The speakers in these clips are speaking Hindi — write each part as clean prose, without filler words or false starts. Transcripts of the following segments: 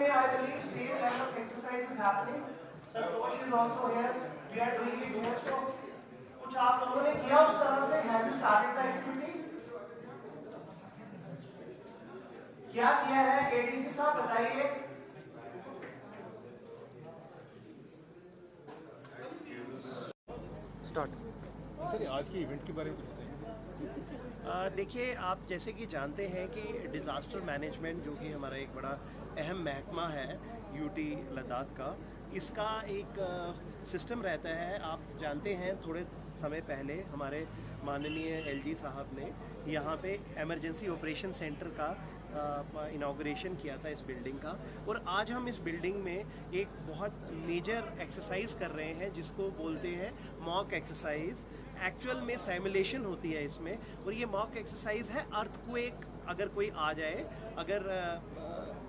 I believe same level of exercise is happening. Santosh is also here. We are doing it here. So कुछ आप लोगों ने किया उस तरह से? Have you started the activity? क्या किया है ADC साहब बताइए. स्टार्ट. सर आज के इवेंट के बारे में बताइए. देखिए, आप जैसे कि जानते हैं कि डिज़ास्टर मैनेजमेंट जो कि हमारा एक बड़ा अहम महकमा है यूटी लद्दाख का, इसका एक सिस्टम रहता है. आप जानते हैं थोड़े समय पहले हमारे माननीय एलजी साहब ने यहाँ पे इमरजेंसी ऑपरेशन सेंटर का इनाग्रेशन किया था इस बिल्डिंग का. और आज हम इस बिल्डिंग में एक बहुत मेजर एक्सरसाइज कर रहे हैं जिसको बोलते हैं मॉक एक्सरसाइज. एक्चुअल में सिमुलेशन होती है इसमें, और ये मॉक एक्सरसाइज है अर्थक्वेक अगर कोई आ जाए, अगर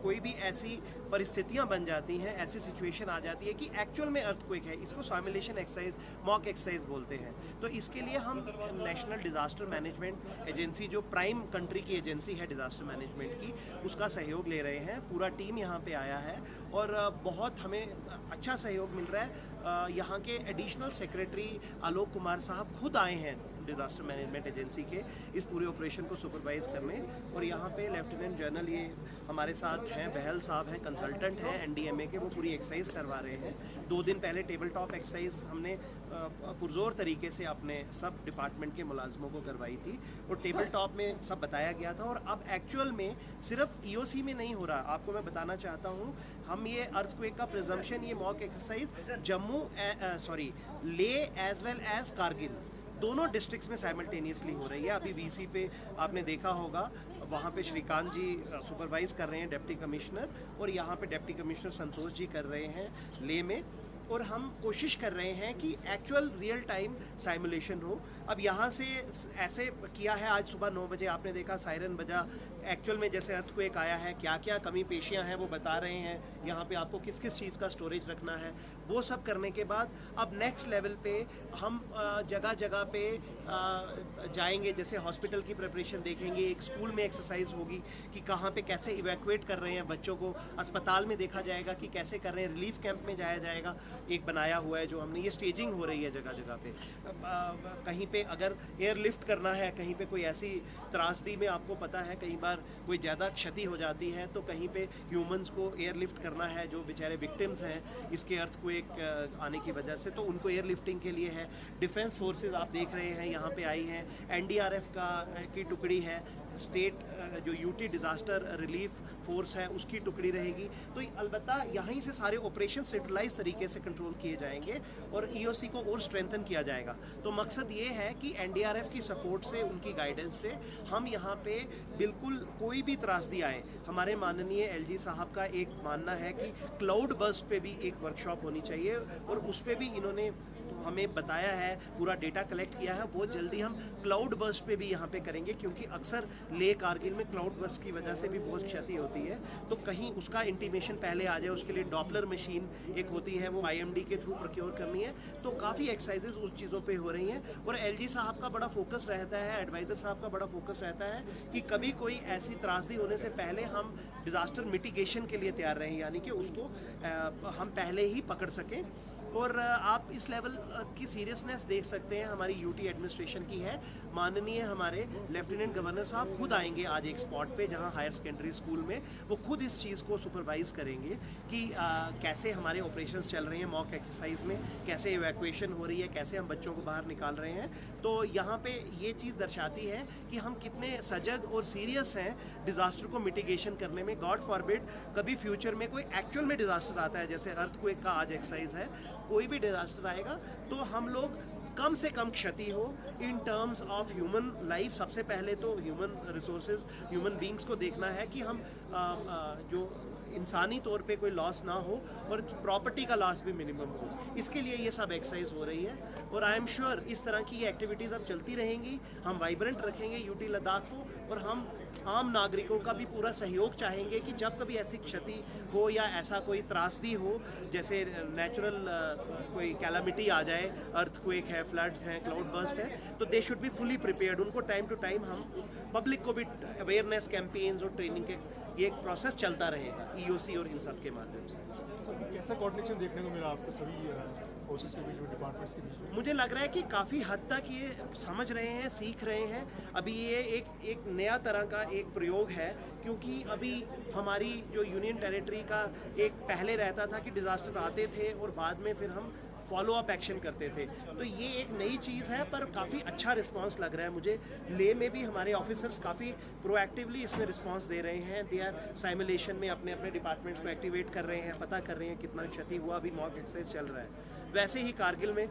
कोई भी ऐसी परिस्थितियां बन जाती हैं, ऐसी सिचुएशन आ जाती है कि एक्चुअल में अर्थक्वेक है, इसको सिमुलेशन एक्सरसाइज मॉक एक्सरसाइज बोलते हैं. तो इसके लिए हम नेशनल डिज़ास्टर मैनेजमेंट एजेंसी, जो प्राइम कंट्री की एजेंसी है डिज़ास्टर मैनेजमेंट की, उसका सहयोग ले रहे हैं. पूरा टीम यहाँ पे आया है और बहुत हमें अच्छा सहयोग मिल रहा है. यहाँ के एडिशनल सेक्रेटरी आलोक कुमार साहब खुद आए हैं डिज़ास्टर मैनेजमेंट एजेंसी के इस पूरे ऑपरेशन को सुपरवाइज करने. और यहाँ पे लेफ्टिनेंट जनरल ये हमारे साथ हैं, बहल साहब हैं, कंसल्टेंट हैं एनडीएमए के, वो पूरी एक्सरसाइज करवा रहे हैं. 2 दिन पहले टेबल टॉप एक्सरसाइज हमने पुरजोर तरीके से अपने सब डिपार्टमेंट के मुलाजमों को करवाई थी और टेबल टॉप में सब बताया गया था. और अब एक्चुअल में सिर्फ ईओसी में नहीं हो रहा, आपको मैं बताना चाहता हूँ, हम ये अर्थक्वेक का प्रिजम्पशन, ये मॉक एक्सरसाइज जम्मू ले एज वेल एज कारगिल दोनों डिस्ट्रिक्ट्स में साइमल्टेनियसली हो रही है. अभी वीसी पे आपने देखा होगा, वहाँ पे श्रीकांत जी सुपरवाइज कर रहे हैं, डिप्टी कमिश्नर, और यहाँ पे डिप्टी कमिश्नर संतोष जी कर रहे हैं ले में. और हम कोशिश कर रहे हैं कि एक्चुअल रियल टाइम साइमुलेशन हो. अब यहाँ से ऐसे किया है, आज सुबह 9 बजे आपने देखा सायरन बजा. एक्चुअल में जैसे अर्थक्वेक आया है, क्या क्या कमी पेशियाँ हैं वो बता रहे हैं. यहाँ पे आपको किस किस चीज़ का स्टोरेज रखना है, वो सब करने के बाद अब नेक्स्ट लेवल पे हम जगह जगह पे जाएंगे. जैसे हॉस्पिटल की प्रिपरेशन देखेंगे, एक स्कूल में एक्सरसाइज होगी कि कहाँ पे कैसे इवैक्यूएट कर रहे हैं बच्चों को. अस्पताल में देखा जाएगा कि कैसे कर रहे हैं. रिलीफ कैंप में जाया जाएगा, एक बनाया हुआ है जो हमने, ये स्टेजिंग हो रही है जगह जगह पे. कहीं पे अगर एयरलिफ्ट करना है, कहीं पे कोई ऐसी त्रासदी में, आपको पता है कई बार कोई ज़्यादा क्षति हो जाती है, तो कहीं पे ह्यूमंस को एयरलिफ्ट करना है जो बेचारे विक्टिम्स हैं इसके अर्थक्वेक आने की वजह से, तो उनको एयरलिफ्टिंग के लिए है. डिफेंस फोर्सेस आप देख रहे हैं यहाँ पे आई हैं, एनडीआरएफ की टुकड़ी है, स्टेट जो यूटी डिज़ास्टर रिलीफ फोर्स है उसकी टुकड़ी रहेगी. तो अलबत्ता यहीं से सारे ऑपरेशन सेंट्रलाइज तरीके से कंट्रोल किए जाएंगे और ईओसी को और स्ट्रेंथन किया जाएगा. तो मकसद ये है कि एनडीआरएफ की सपोर्ट से, उनकी गाइडेंस से हम यहाँ पे बिल्कुल कोई भी त्रासदी आए, हमारे माननीय एलजी साहब का एक मानना है कि क्लाउड बर्स्ट पे भी एक वर्कशॉप होनी चाहिए, और उस पर भी इन्होंने हमें बताया है, पूरा डेटा कलेक्ट किया है. बहुत जल्दी हम क्लाउड बर्स्ट पे भी यहाँ पे करेंगे, क्योंकि अक्सर ले कारगिल में क्लाउड बर्स्ट की वजह से भी बहुत क्षति होती है. तो कहीं उसका इंटीमेशन पहले आ जाए, उसके लिए डॉपलर मशीन एक होती है, वो आईएमडी के थ्रू प्रोक्योर करनी है. तो काफ़ी एक्सरसाइजेज उस चीज़ों पे हो रही हैं. और एलजी साहब का बड़ा फोकस रहता है, एडवाइज़र साहब का बड़ा फोकस रहता है कि कभी कोई ऐसी त्रासदी होने से पहले हम डिज़ास्टर मिटिगेशन के लिए तैयार रहें, यानी कि उसको हम पहले ही पकड़ सकें. और आप इस लेवल की सीरियसनेस देख सकते हैं हमारी यूटी एडमिनिस्ट्रेशन की है. माननीय हमारे लेफ्टिनेंट गवर्नर साहब खुद आएंगे आज एक स्पॉट पे जहां हायर सेकेंडरी स्कूल में, वो खुद इस चीज़ को सुपरवाइज करेंगे कि कैसे हमारे ऑपरेशंस चल रहे हैं मॉक एक्सरसाइज में, कैसे इवैक्यूएशन हो रही है, कैसे हम बच्चों को बाहर निकाल रहे हैं. तो यहाँ पे ये चीज़ दर्शाती है कि हम कितने सजग और सीरियस हैं डिज़ास्टर को मिटिगेशन करने में. गॉड फॉरबिड कभी फ्यूचर में कोई एक्चुअल में डिज़ास्टर आता है, जैसे अर्थक्वेक का आज एक्सरसाइज है, कोई भी डिज़ास्टर आएगा तो हम लोग कम से कम क्षति हो in terms of human life. सबसे पहले तो ह्यूमन रिसोर्सेज, ह्यूमन बींग्स को देखना है कि हम जो इंसानी तौर पे कोई लॉस ना हो और प्रॉपर्टी का लॉस भी मिनिमम हो. इसके लिए ये सब एक्सरसाइज हो रही है. और आई एम श्योर इस तरह की ये एक्टिविटीज़ अब चलती रहेंगी. हम वाइब्रेंट रखेंगे यूटी लद्दाख को और हम आम नागरिकों का भी पूरा सहयोग चाहेंगे कि जब कभी ऐसी क्षति हो या ऐसा कोई त्रासदी हो, जैसे नेचुरल कोई कैलामिटी आ जाए, अर्थक्वेक है, फ्लड्स हैं, क्लाउड बर्स्ट है, तो they should be fully prepared. उनको टाइम टू टाइम हम पब्लिक को भी अवेयरनेस कैंपेन्स और ट्रेनिंग के ये एक प्रोसेस चलता रहेगा EOC और इन सब के माध्यम से। सर कैसा कोऑर्डिनेशन देखने को मिला आपको सभी फोर्सेस के बीच में, डिपार्टमेंट्स के बीच में? मुझे लग रहा है कि काफ़ी हद तक ये समझ रहे हैं, सीख रहे हैं। अभी ये एक नया तरह का एक प्रयोग है, क्योंकि अभी हमारी जो यूनियन टेरिटरी का एक पहले रहता था कि डिज़ास्टर आते थे और बाद में फिर हम फॉलो अप एक्शन करते थे, तो ये एक नई चीज़ है, पर काफ़ी अच्छा रिस्पांस लग रहा है मुझे। ले में भी हमारे ऑफिसर्स काफ़ी प्रोएक्टिवली इसमें रिस्पांस दे रहे हैं। दे आर साइमुलेशन में अपने अपने डिपार्टमेंट्स को एक्टिवेट कर रहे हैं, पता कर रहे हैं कितना क्षति हुआ। अभी मॉक एक्सरसाइज चल रहा है। वैसे ही कारगिल में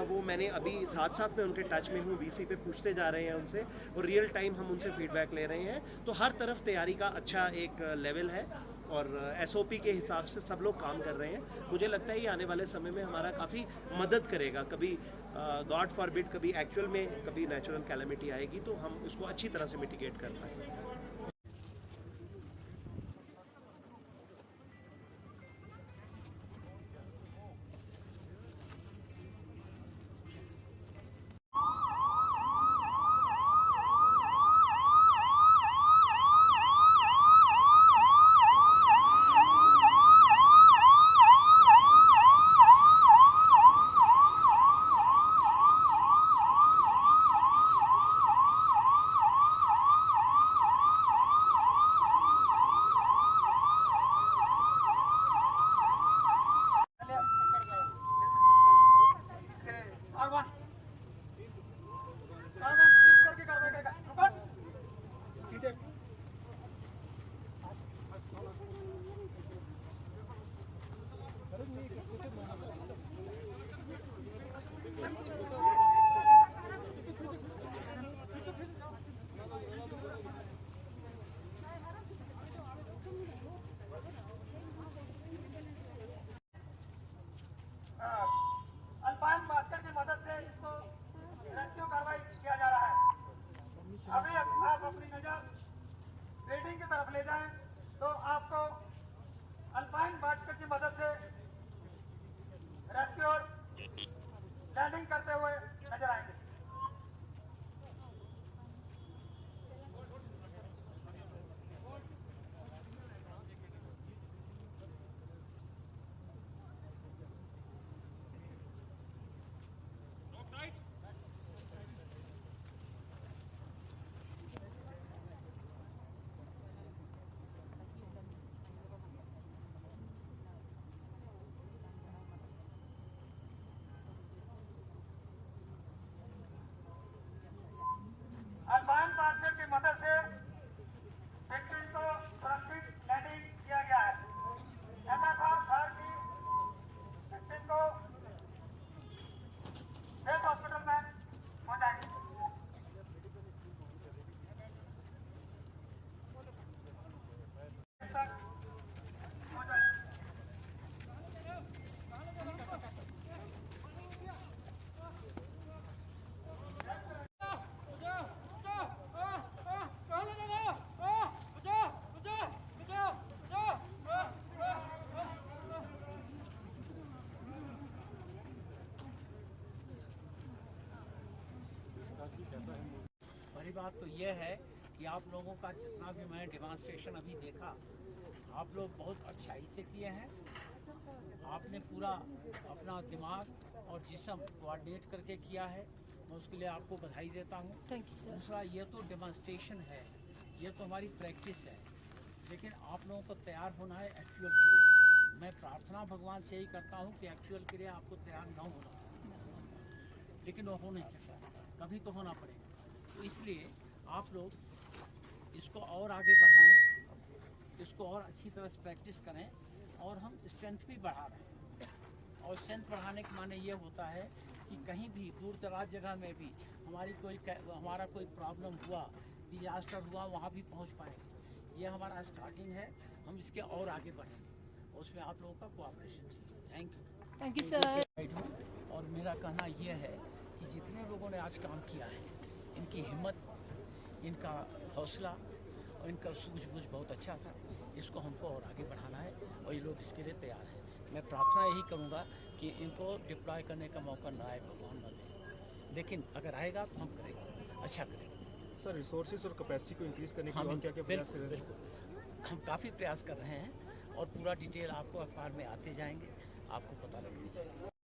वो मैंने अभी साथ साथ में उनके टच में हूँ, VC पे पूछते जा रहे हैं उनसे, और रियल टाइम हम उनसे फीडबैक ले रहे हैं। तो हर तरफ तैयारी का अच्छा एक लेवल है और SOP के हिसाब से सब लोग काम कर रहे हैं। मुझे लगता है ये आने वाले समय में हमारा काफ़ी मदद करेगा। कभी गॉड फॉरबिड कभी एक्चुअल में कभी नेचुरल कैलेमिटी आएगी तो हम उसको अच्छी तरह से मिटिगेट कर पाएंगे। अल्पाइन बास्केट की मदद से इसको रेस्क्यू कार्रवाई किया जा रहा है। अभी आप अपनी नजर बिल्डिंग की तरफ ले जाएं तो आपको अल्पाइन बास्केट की मदद से रेस्क्यू लैंडिंग करते हुए नजर आएंगे। अल्पाइन बास्केट की मदद से विक्टिम को सुरक्षित लैंडिंग किया गया है। MFR शहर की विक्टिम को सेफ हॉस्पिटल में पहुंचाएंगे। पहली बात तो यह है कि आप लोगों का जितना भी मैंने डेमॉन्स्ट्रेशन अभी देखा, आप लोग बहुत अच्छाई से किए हैं। आपने पूरा अपना दिमाग और जिस्म कोऑर्डिनेट करके किया है, मैं उसके लिए आपको बधाई देता हूँ। Thank you sir. दूसरा, ये तो डेमॉन्स्ट्रेशन है, ये तो हमारी प्रैक्टिस है, लेकिन आप लोगों को तैयार होना है एक्चुअल के लिए। मैं प्रार्थना भगवान से यही करता हूँ कि एक्चुअल के लिए आपको तैयार न होना, लेकिन वो हो नहीं सकता, कभी तो होना पड़ेगा। तो इसलिए आप लोग इसको और आगे बढ़ाएं, इसको और अच्छी तरह से प्रैक्टिस करें, और हम स्ट्रेंथ भी बढ़ा रहे हैं। और स्ट्रेंथ बढ़ाने के माने ये होता है कि कहीं भी दूर दराज जगह में भी हमारा कोई प्रॉब्लम हुआ, डिजास्टर हुआ, वहाँ भी पहुँच पाएंगे। ये हमारा स्टार्टिंग है, हम इसके और आगे बढ़ेंगे, उसमें आप लोगों का कोऑपरेशन चाहिए। Thank you sir. और मेरा कहना ये है कि जितने लोगों ने आज काम किया है, इनकी हिम्मत, इनका हौसला और इनका सूझबूझ बहुत अच्छा था। इसको हमको और आगे बढ़ाना है और ये लोग इसके लिए तैयार हैं। मैं प्रार्थना यही करूँगा कि इनको डिप्लॉय करने का मौका ना आए, भगवान न दे, लेकिन अगर आएगा तो हम करेंगे, अच्छा करेंगे। सर रिसोर्सेज और कैपेसिटी को इंक्रीज़ करने के लिए और क्या क्या प्रयास बिल्कुल, कर रहे हैं? बिल्कुल। हम काफ़ी प्रयास कर रहे हैं और पूरा डिटेल आपको अखबार में आते जाएंगे, आपको पता लग जाएगा।